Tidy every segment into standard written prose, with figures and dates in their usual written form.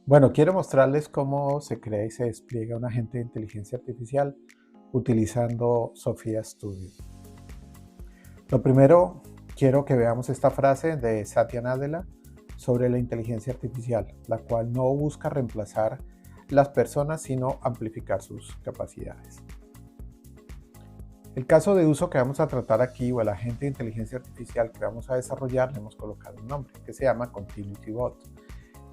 Bueno, quiero mostrarles cómo se crea y se despliega un agente de inteligencia artificial utilizando Sophia Studio. Lo primero, quiero que veamos esta frase de Satya Nadella sobre la inteligencia artificial, la cual no busca reemplazar las personas, sino amplificar sus capacidades. El caso de uso que vamos a tratar aquí, o el agente de inteligencia artificial que vamos a desarrollar, le hemos colocado un nombre que se llama Continuity Bot,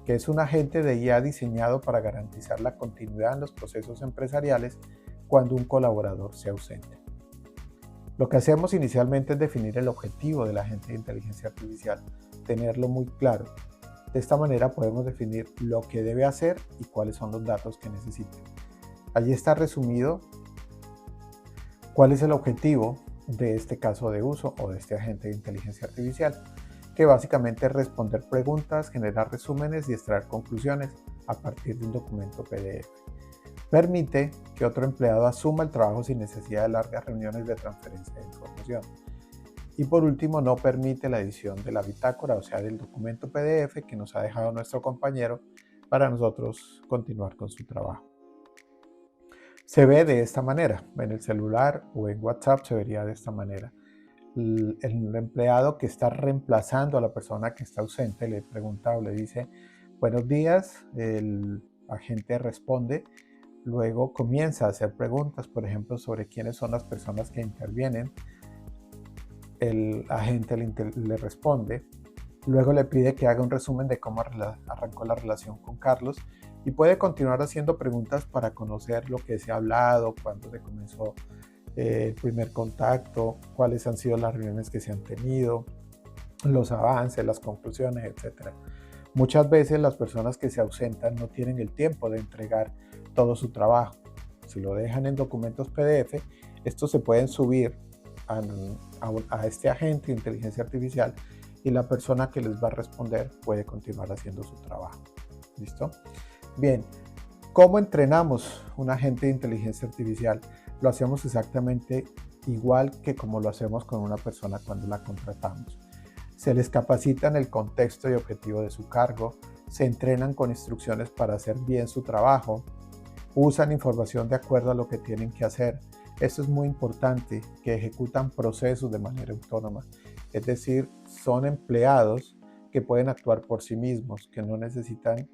que es un agente de IA diseñado para garantizar la continuidad en los procesos empresariales cuando un colaborador se ausente. Lo que hacemos inicialmente es definir el objetivo del agente de inteligencia artificial, tenerlo muy claro. De esta manera podemos definir lo que debe hacer y cuáles son los datos que necesita. Allí está resumido cuál es el objetivo de este caso de uso o de este agente de inteligencia artificial, que básicamente es responder preguntas, generar resúmenes y extraer conclusiones a partir de un documento PDF. Permite que otro empleado asuma el trabajo sin necesidad de largas reuniones de transferencia de información. Y por último, no permite la edición de la bitácora, o sea, del documento PDF que nos ha dejado nuestro compañero para nosotros continuar con su trabajo. Se ve de esta manera, en el celular o en WhatsApp se vería de esta manera. El empleado que está reemplazando a la persona que está ausente le pregunta o le dice buenos días, el agente responde, luego comienza a hacer preguntas, por ejemplo, sobre quiénes son las personas que intervienen, el agente le responde, luego le pide que haga un resumen de cómo arrancó la relación con Carlos y puede continuar haciendo preguntas para conocer lo que se ha hablado, cuándo se comenzó el primer contacto, cuáles han sido las reuniones que se han tenido, los avances, las conclusiones, etc. Muchas veces las personas que se ausentan no tienen el tiempo de entregar todo su trabajo. Si lo dejan en documentos PDF, estos se pueden subir a este agente de inteligencia artificial y la persona que les va a responder puede continuar haciendo su trabajo. ¿Listo? Bien, ¿cómo entrenamos un agente de inteligencia artificial? Lo hacemos exactamente igual que como lo hacemos con una persona cuando la contratamos. Se les capacita en el contexto y objetivo de su cargo, se entrenan con instrucciones para hacer bien su trabajo, usan información de acuerdo a lo que tienen que hacer. Esto es muy importante, que ejecutan procesos de manera autónoma, es decir, son empleados que pueden actuar por sí mismos, que no necesitan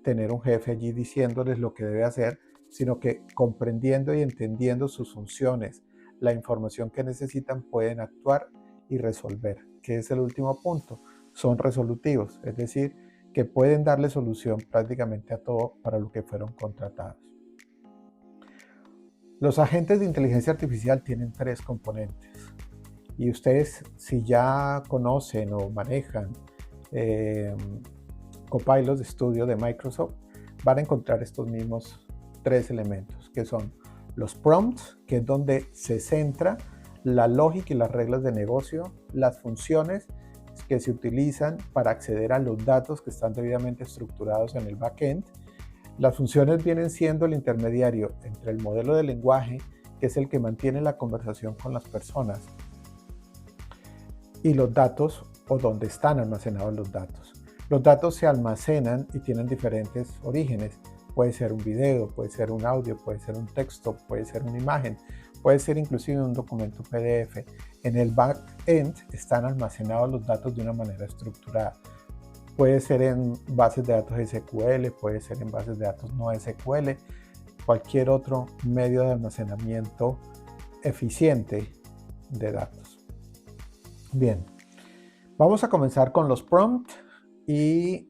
tener un jefe allí diciéndoles lo que debe hacer, sino que comprendiendo y entendiendo sus funciones, la información que necesitan, pueden actuar y resolver, que es el último punto. Son resolutivos, es decir, que pueden darle solución prácticamente a todo para lo que fueron contratados. Los agentes de inteligencia artificial tienen tres componentes y ustedes, si ya conocen o manejan Copilot Studio de Microsoft, van a encontrar estos mismos tres elementos, que son los prompts, que es donde se centra la lógica y las reglas de negocio, las funciones que se utilizan para acceder a los datos que están debidamente estructurados en el backend. Las funciones vienen siendo el intermediario entre el modelo de lenguaje, que es el que mantiene la conversación con las personas, y los datos, o donde están almacenados los datos. Los datos se almacenan y tienen diferentes orígenes. Puede ser un video, puede ser un audio, puede ser un texto, puede ser una imagen, puede ser inclusive un documento PDF. En el backend están almacenados los datos de una manera estructurada. Puede ser en bases de datos SQL, puede ser en bases de datos no SQL, cualquier otro medio de almacenamiento eficiente de datos. Bien, vamos a comenzar con los prompts y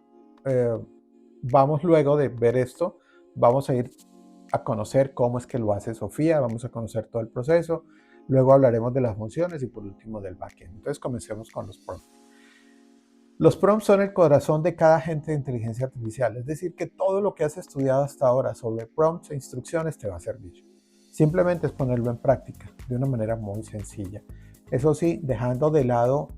vamos luego de ver esto, vamos a ir a conocer cómo es que lo hace Sofía, vamos a conocer todo el proceso, luego hablaremos de las funciones y por último del backend. Entonces comencemos con los prompts. Los prompts son el corazón de cada agente de inteligencia artificial, es decir, que todo lo que has estudiado hasta ahora sobre prompts e instrucciones te va a servir. Simplemente es ponerlo en práctica de una manera muy sencilla. Eso sí, dejando de lado,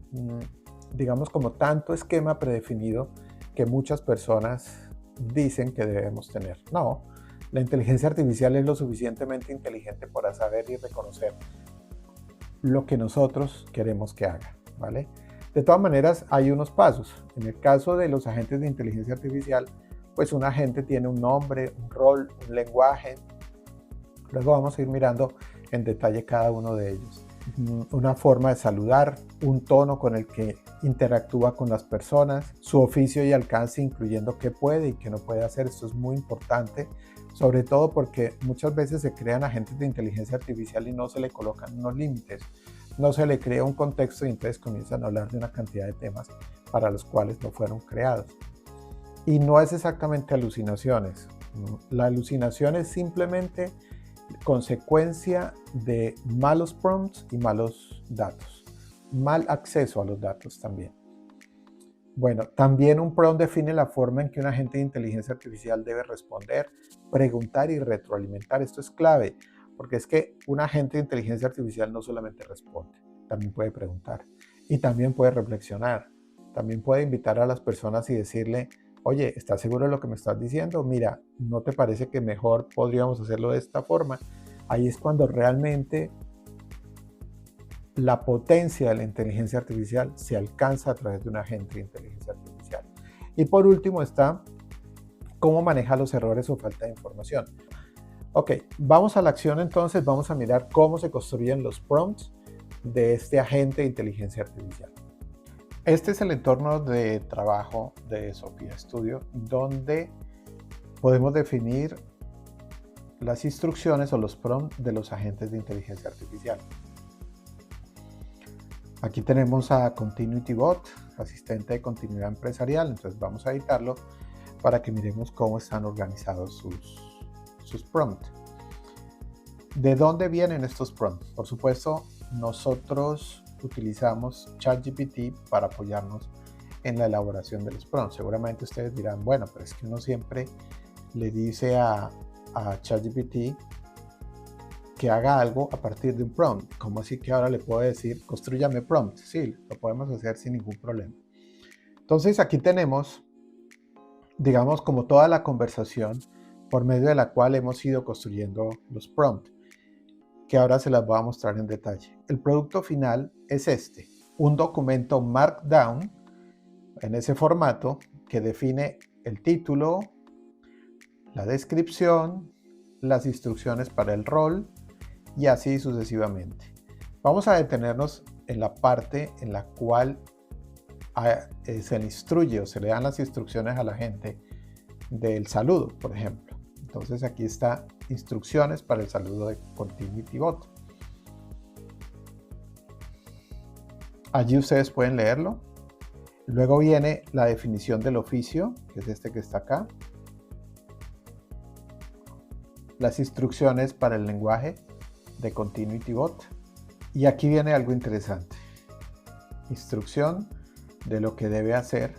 digamos, como tanto esquema predefinido que muchas personas dicen que debemos tener. No, la inteligencia artificial es lo suficientemente inteligente para saber y reconocer lo que nosotros queremos que haga, ¿vale? De todas maneras, hay unos pasos. En el caso de los agentes de inteligencia artificial, pues un agente tiene un nombre, un rol, un lenguaje. Luego vamos a ir mirando en detalle cada uno de ellos. Una forma de saludar, un tono con el que interactúa con las personas, su oficio y alcance, incluyendo qué puede y qué no puede hacer. Esto es muy importante, sobre todo porque muchas veces se crean agentes de inteligencia artificial y no se le colocan unos límites, no se le crea un contexto y entonces comienzan a hablar de una cantidad de temas para los cuales no fueron creados. Y no es exactamente alucinaciones. La alucinación es simplemente consecuencia de malos prompts y malos datos. Mal acceso a los datos también. Bueno, también un prompt define la forma en que un agente de inteligencia artificial debe responder, preguntar y retroalimentar. Esto es clave, porque es que un agente de inteligencia artificial no solamente responde, también puede preguntar y también puede reflexionar. También puede invitar a las personas y decirle, oye, ¿estás seguro de lo que me estás diciendo? Mira, ¿no te parece que mejor podríamos hacerlo de esta forma? Ahí es cuando realmente la potencia de la inteligencia artificial se alcanza a través de un agente de inteligencia artificial. Y por último está cómo maneja los errores o falta de información. Ok, vamos a la acción entonces, vamos a mirar cómo se construyen los prompts de este agente de inteligencia artificial. Este es el entorno de trabajo de Sophia Studio, donde podemos definir las instrucciones o los prompts de los agentes de inteligencia artificial. Aquí tenemos a Continuity Bot, asistente de continuidad empresarial, entonces vamos a editarlo para que miremos cómo están organizados sus prompts. ¿De dónde vienen estos prompts? Por supuesto, nosotros utilizamos ChatGPT para apoyarnos en la elaboración de los prompts. Seguramente ustedes dirán, bueno, pero es que uno siempre le dice a ChatGPT que haga algo a partir de un prompt. ¿Cómo así que ahora le puedo decir, constrúyame prompt? Sí, lo podemos hacer sin ningún problema. Entonces aquí tenemos, digamos, como toda la conversación por medio de la cual hemos ido construyendo los prompts, que ahora se las voy a mostrar en detalle. El producto final es este, un documento Markdown en ese formato que define el título, la descripción, las instrucciones para el rol y así sucesivamente. Vamos a detenernos en la parte en la cual se le instruye o se le dan las instrucciones a la gente del saludo, por ejemplo. Entonces aquí está instrucciones para el saludo de Continuity Bot. Allí ustedes pueden leerlo. Luego viene la definición del oficio, que es este que está acá. Las instrucciones para el lenguaje de Continuity Bot. Y aquí viene algo interesante. Instrucción de lo que debe hacer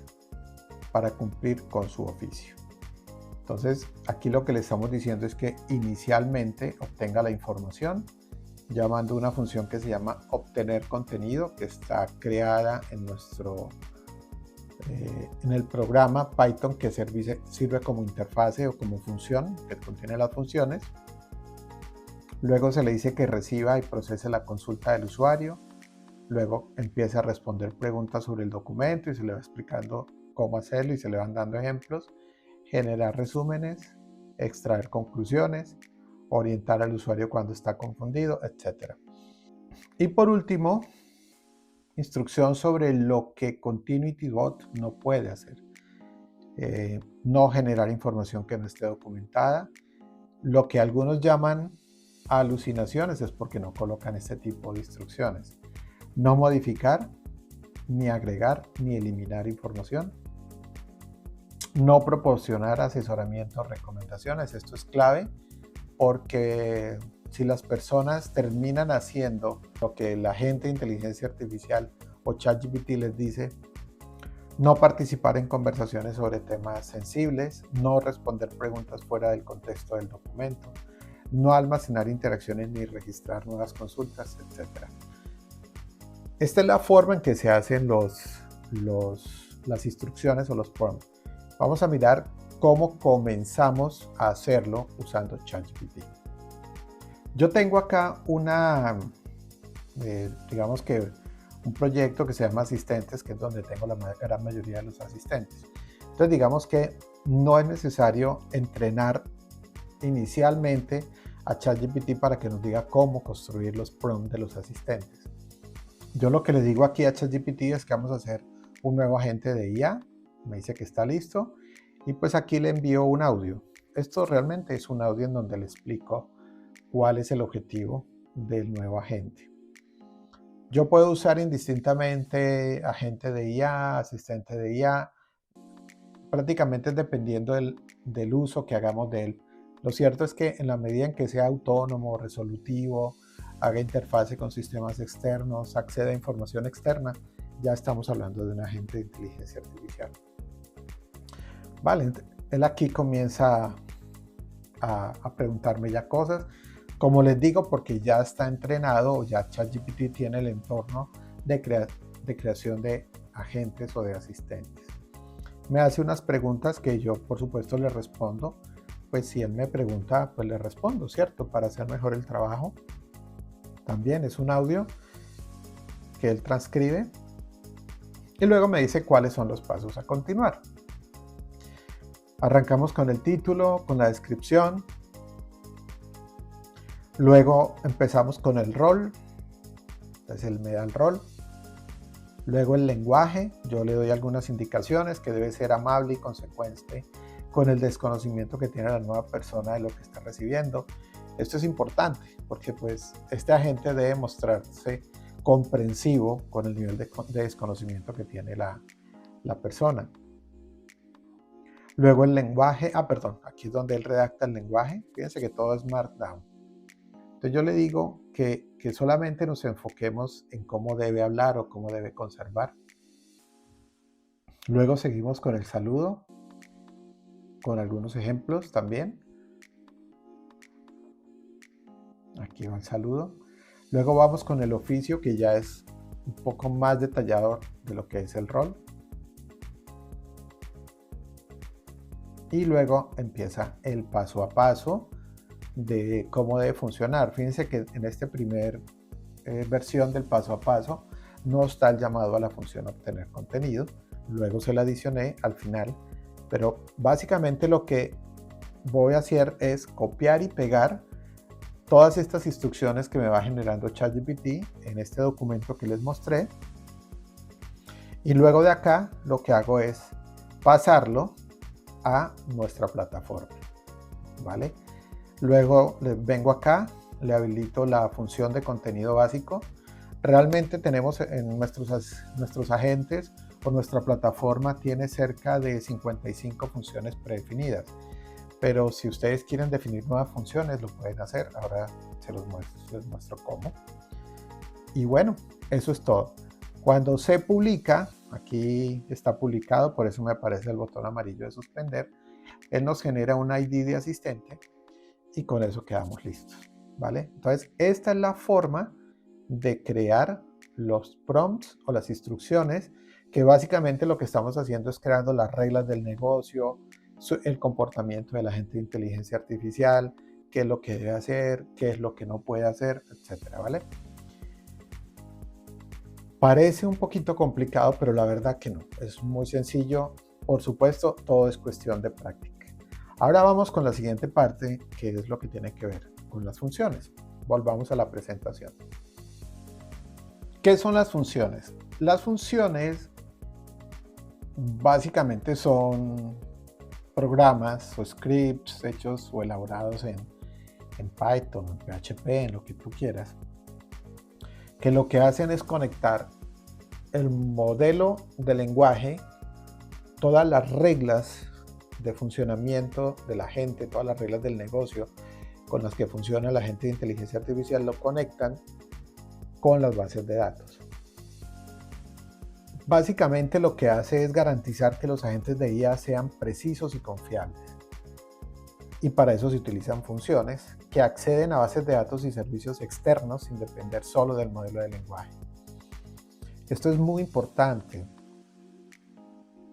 para cumplir con su oficio. Entonces, aquí lo que le estamos diciendo es que inicialmente obtenga la información llamando una función que se llama obtener contenido, que está creada en en el programa Python que sirve como interfase o como función que contiene las funciones. Luego se le dice que reciba y procese la consulta del usuario. Luego empieza a responder preguntas sobre el documento y se le va explicando cómo hacerlo y se le van dando ejemplos. Generar resúmenes, extraer conclusiones, orientar al usuario cuando está confundido, etc. Y por último, instrucción sobre lo que Continuity Bot no puede hacer. No generar información que no esté documentada. Lo que algunos llaman alucinaciones es porque no colocan este tipo de instrucciones. No modificar, ni agregar, ni eliminar información. No proporcionar asesoramiento o recomendaciones. Esto es clave porque si las personas terminan haciendo lo que la gente de inteligencia artificial o ChatGPT les dice, no participar en conversaciones sobre temas sensibles, no responder preguntas fuera del contexto del documento, no almacenar interacciones ni registrar nuevas consultas, etc. Esta es la forma en que se hacen las instrucciones o los prompts. Vamos a mirar cómo comenzamos a hacerlo usando ChatGPT. Yo tengo acá digamos que un proyecto que se llama Asistentes, que es donde tengo la gran mayoría de los asistentes. Entonces digamos que no es necesario entrenar inicialmente a ChatGPT para que nos diga cómo construir los prompts de los asistentes. Yo lo que le digo aquí a ChatGPT es que vamos a hacer un nuevo agente de IA, me dice que está listo, y pues aquí le envío un audio. Esto realmente es un audio en donde le explico cuál es el objetivo del nuevo agente. Yo puedo usar indistintamente agente de IA, asistente de IA, prácticamente dependiendo del uso que hagamos de él. Lo cierto es que en la medida en que sea autónomo, resolutivo, haga interfase con sistemas externos, acceda a información externa, ya estamos hablando de un agente de inteligencia artificial. Vale, él aquí comienza a preguntarme ya cosas. Como les digo, porque ya está entrenado, ya ChatGPT tiene el entorno de creación de agentes o de asistentes. Me hace unas preguntas que yo, por supuesto, le respondo. Pues si él me pregunta, pues le respondo, ¿cierto? Para hacer mejor el trabajo. También es un audio que él transcribe y luego me dice cuáles son los pasos a continuar. Arrancamos con el título, con la descripción. Luego empezamos con el rol. Entonces él me da el rol. Luego el lenguaje. Yo le doy algunas indicaciones que debe ser amable y consecuente con el desconocimiento que tiene la nueva persona de lo que está recibiendo. Esto es importante porque pues este agente debe mostrarse comprensivo con el nivel de desconocimiento que tiene la persona. Luego el lenguaje, aquí es donde él redacta el lenguaje. Fíjense que todo es Markdown. Entonces yo le digo que solamente nos enfoquemos en cómo debe hablar o cómo debe conservar. Luego seguimos con el saludo, con algunos ejemplos también. Aquí va el saludo. Luego vamos con el oficio, que ya es un poco más detallado de lo que es el rol. Y luego empieza el paso a paso de cómo debe funcionar. Fíjense que en esta primera versión del paso a paso no está el llamado a la función obtener contenido. Luego se la adicioné al final. Pero básicamente lo que voy a hacer es copiar y pegar todas estas instrucciones que me va generando ChatGPT en este documento que les mostré. Y luego de acá lo que hago es pasarlo a nuestra plataforma, ¿vale? Luego vengo acá, le habilito la función de contenido básico. Realmente tenemos en nuestros agentes o nuestra plataforma tiene cerca de 55 funciones predefinidas. Pero si ustedes quieren definir nuevas funciones, lo pueden hacer. Ahora les muestro cómo. Y bueno, eso es todo. Cuando se publica, aquí está publicado, por eso me aparece el botón amarillo de suspender, él nos genera un ID de asistente y con eso quedamos listos, ¿vale? Entonces, esta es la forma de crear los prompts o las instrucciones, que básicamente lo que estamos haciendo es creando las reglas del negocio, el comportamiento de la agente de inteligencia artificial, qué es lo que debe hacer, qué es lo que no puede hacer, etcétera, ¿vale? Parece un poquito complicado, pero la verdad que no. Es muy sencillo. Por supuesto, todo es cuestión de práctica. Ahora vamos con la siguiente parte, que es lo que tiene que ver con las funciones. Volvamos a la presentación. ¿Qué son las funciones? Las funciones básicamente son programas o scripts hechos o elaborados en Python, en PHP, en lo que tú quieras, que lo que hacen es conectar el modelo de lenguaje, todas las reglas de funcionamiento de la gente, todas las reglas del negocio con las que funciona la gente de inteligencia artificial, lo conectan con las bases de datos. Básicamente lo que hace es garantizar que los agentes de IA sean precisos y confiables. Y para eso se utilizan funciones que acceden a bases de datos y servicios externos sin depender solo del modelo de lenguaje. Esto es muy importante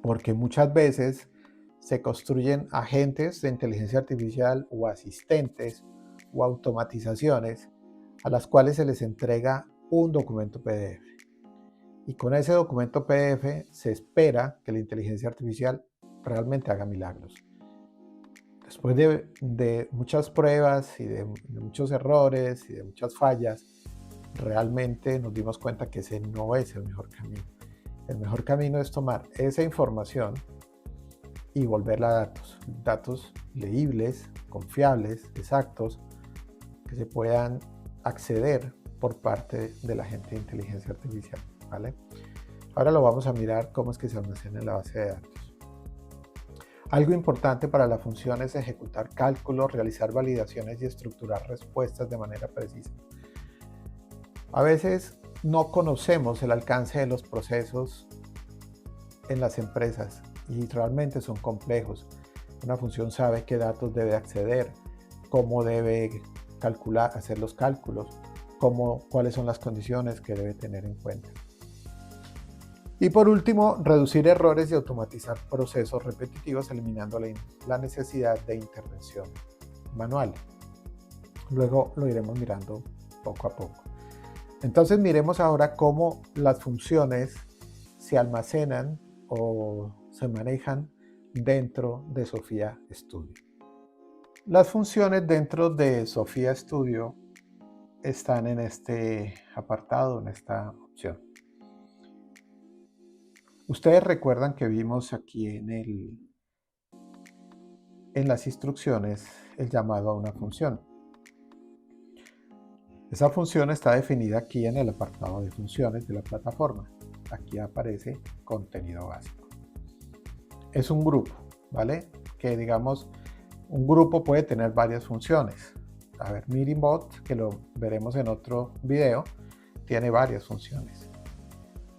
porque muchas veces se construyen agentes de inteligencia artificial o asistentes o automatizaciones a las cuales se les entrega un documento PDF. Y con ese documento PDF se espera que la inteligencia artificial realmente haga milagros. Después de muchas pruebas y de muchos errores y de muchas fallas, realmente nos dimos cuenta que ese no es el mejor camino. El mejor camino es tomar esa información y volverla a datos, datos leíbles, confiables, exactos, que se puedan acceder por parte de la gente de inteligencia artificial, ¿vale? Ahora lo vamos a mirar cómo es que se almacena en la base de datos. Algo importante para la función es ejecutar cálculos, realizar validaciones y estructurar respuestas de manera precisa. A veces no conocemos el alcance de los procesos en las empresas y realmente son complejos. Una función sabe qué datos debe acceder, cómo debe calcular, hacer los cálculos, cuáles son las condiciones que debe tener en cuenta. Y por último, reducir errores y automatizar procesos repetitivos, eliminando la necesidad de intervención manual. Luego lo iremos mirando poco a poco. Entonces miremos ahora cómo las funciones se almacenan o se manejan dentro de Sophia Studio. Las funciones dentro de Sophia Studio están en este apartado, en esta opción. Ustedes recuerdan que vimos aquí en las instrucciones el llamado a una función. Esa función está definida aquí en el apartado de funciones de la plataforma. Aquí aparece contenido básico. Es un grupo, ¿vale? Que digamos, un grupo puede tener varias funciones. A ver, MeetingBot, que lo veremos en otro video, tiene varias funciones.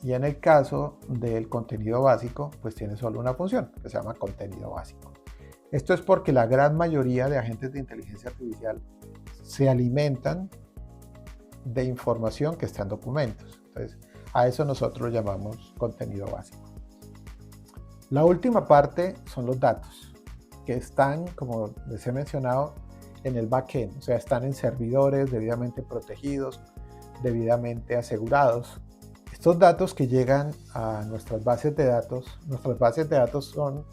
Y en el caso del contenido básico, pues tiene solo una función, que se llama contenido básico. Esto es porque la gran mayoría de agentes de inteligencia artificial se alimentan de información que está en documentos. Entonces, a eso nosotros llamamos contenido básico. La última parte son los datos, que están, como les he mencionado, en el backend, o sea, están en servidores debidamente protegidos, debidamente asegurados. Estos datos que llegan a nuestras bases de datos son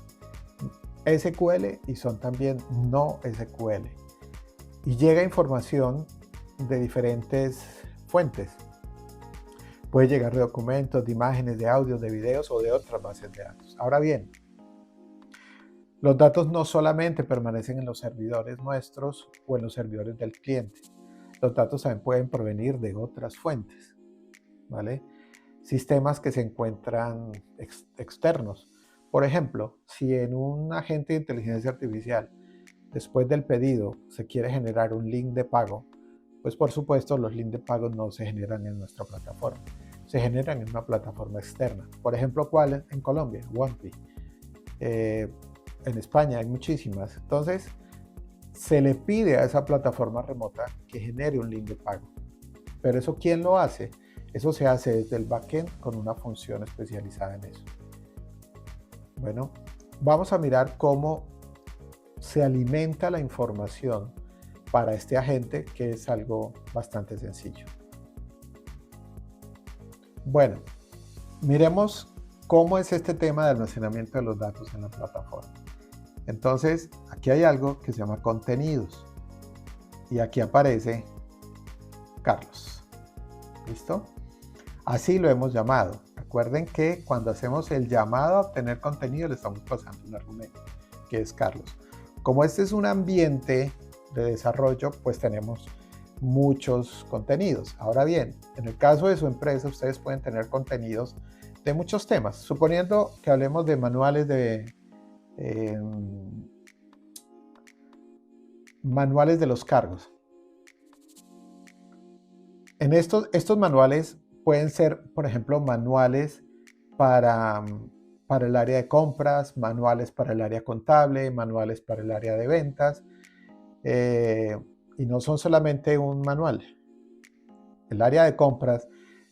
SQL y son también no SQL. Y llega información de diferentes fuentes. Puede llegar de documentos, de imágenes, de audios, de videos o de otras bases de datos. Ahora bien, los datos no solamente permanecen en los servidores nuestros o en los servidores del cliente. Los datos también pueden provenir de otras fuentes, ¿vale? Sistemas que se encuentran externos. Por ejemplo, si en un agente de inteligencia artificial, después del pedido, se quiere generar un link de pago, pues por supuesto los links de pago no se generan en nuestra plataforma, se generan en una plataforma externa. Por ejemplo, ¿cuál? En Colombia, OnePay. En España hay muchísimas. Entonces, se le pide a esa plataforma remota que genere un link de pago. Pero eso, ¿quién lo hace? Eso se hace desde el backend con una función especializada en eso. Bueno, vamos a mirar cómo se alimenta la información para este agente, que es algo bastante sencillo. Bueno, miremos cómo es este tema de almacenamiento de los datos en la plataforma. Entonces, aquí hay algo que se llama contenidos y aquí aparece Carlos. ¿Listo? Así lo hemos llamado. Recuerden que cuando hacemos el llamado a obtener contenido le estamos pasando un argumento, que es Carlos. Como este es un ambiente de desarrollo, pues tenemos muchos contenidos. Ahora bien, en el caso de su empresa, ustedes pueden tener contenidos de muchos temas. Suponiendo que hablemos de manuales manuales de los cargos. En estos manuales pueden ser, por ejemplo, manuales para el área de compras, manuales para el área contable, manuales para el área de ventas, y no son solamente un manual. El área de compras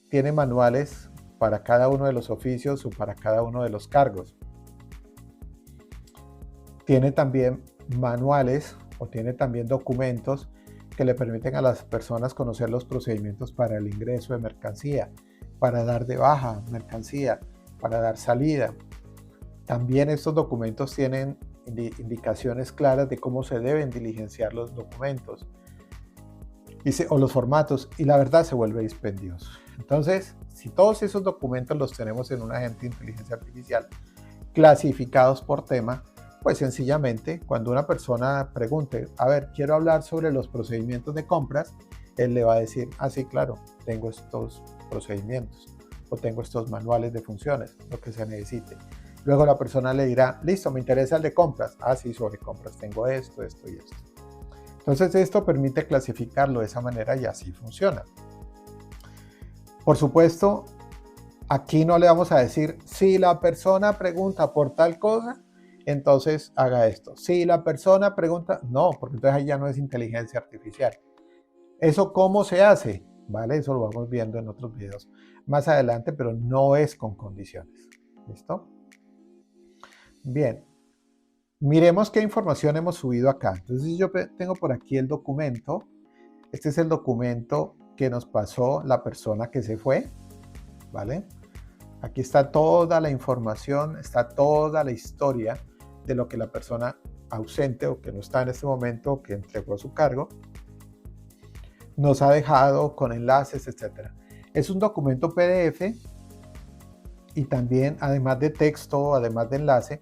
tiene manuales para cada uno de los oficios o para cada uno de los cargos. Tiene también manuales o tiene también documentos que le permiten a las personas conocer los procedimientos para el ingreso de mercancía, para dar de baja mercancía, para dar salida. También estos documentos tienen indicaciones claras de cómo se deben diligenciar los documentos o los formatos, y la verdad se vuelve dispendioso. Entonces, si todos esos documentos los tenemos en un agente de inteligencia artificial clasificados por tema, pues sencillamente cuando una persona pregunte, a ver, quiero hablar sobre los procedimientos de compras, él le va a decir, ah, sí, claro, tengo estos procedimientos o tengo estos manuales de funciones, lo que se necesite. Luego la persona le dirá, listo, me interesa el de compras. Ah, sí, sobre compras tengo esto, esto y esto. Entonces esto permite clasificarlo de esa manera y así funciona. Por supuesto, aquí no le vamos a decir, si la persona pregunta por tal cosa, entonces haga esto. Si la persona pregunta, no, porque entonces ahí ya no es inteligencia artificial. ¿Eso cómo se hace? ¿Vale? Eso lo vamos viendo en otros videos más adelante, pero no es con condiciones. ¿Listo? Bien. Miremos qué información hemos subido acá. Entonces yo tengo por aquí el documento. Este es el documento que nos pasó la persona que se fue, ¿vale? Aquí está toda la información, está toda la historia de lo que la persona ausente o que no está en este momento, que entregó su cargo, nos ha dejado con enlaces, etc. Es un documento PDF y también, además de texto, además de enlace,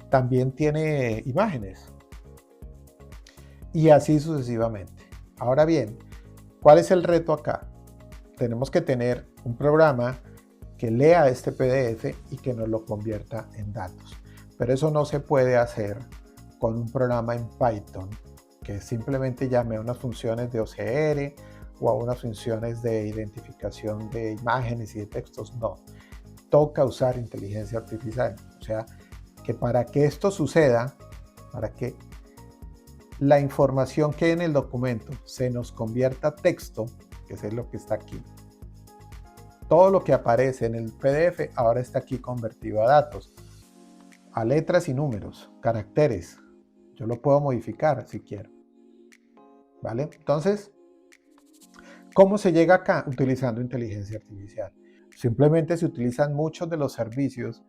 también tiene imágenes. Y así sucesivamente. Ahora bien, ¿cuál es el reto acá? Tenemos que tener un programa que lea este PDF y que nos lo convierta en datos. Pero eso no se puede hacer con un programa en Python que simplemente llame a unas funciones de OCR o a unas funciones de identificación de imágenes y de textos. No, toca usar inteligencia artificial. O sea, que para que esto suceda, para que la información que en el documento se nos convierta a texto, que es lo que está aquí. Todo lo que aparece en el PDF ahora está aquí convertido a datos, a letras y números, caracteres. Yo lo puedo modificar si quiero. ¿Vale? Entonces, ¿cómo se llega acá? Utilizando inteligencia artificial. Simplemente se utilizan muchos de los servicios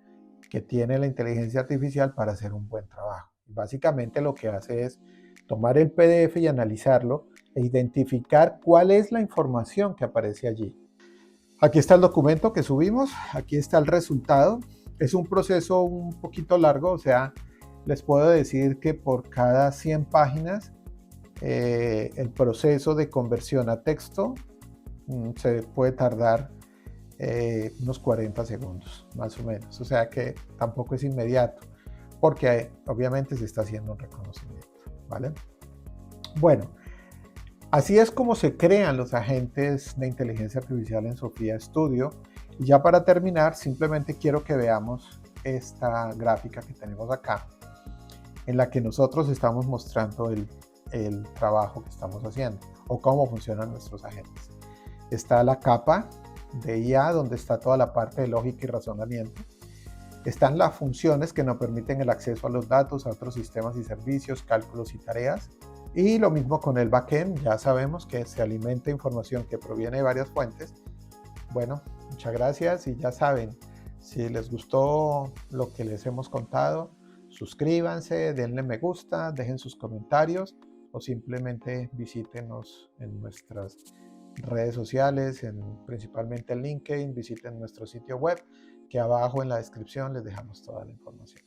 que tiene la inteligencia artificial para hacer un buen trabajo. Básicamente lo que hace es tomar el PDF y analizarlo e identificar cuál es la información que aparece allí. Aquí está el documento que subimos, aquí está el resultado. Es un proceso un poquito largo, o sea, les puedo decir que por cada 100 páginas el proceso de conversión a texto se puede tardar unos 40 segundos, más o menos. O sea que tampoco es inmediato, porque obviamente se está haciendo un reconocimiento, ¿vale? Bueno, así es como se crean los agentes de inteligencia artificial en Sophia Studio. Y ya para terminar, simplemente quiero que veamos esta gráfica que tenemos acá, en la que nosotros estamos mostrando el trabajo que estamos haciendo o cómo funcionan nuestros agentes. Está la capa de IA, donde está toda la parte de lógica y razonamiento. Están las funciones que nos permiten el acceso a los datos, a otros sistemas y servicios, cálculos y tareas. Y lo mismo con el backend, ya sabemos que se alimenta información que proviene de varias fuentes. Bueno, muchas gracias y ya saben, si les gustó lo que les hemos contado, suscríbanse, denle me gusta, dejen sus comentarios o simplemente visítenos en nuestras redes sociales, principalmente en LinkedIn, visiten nuestro sitio web, que abajo en la descripción les dejamos toda la información.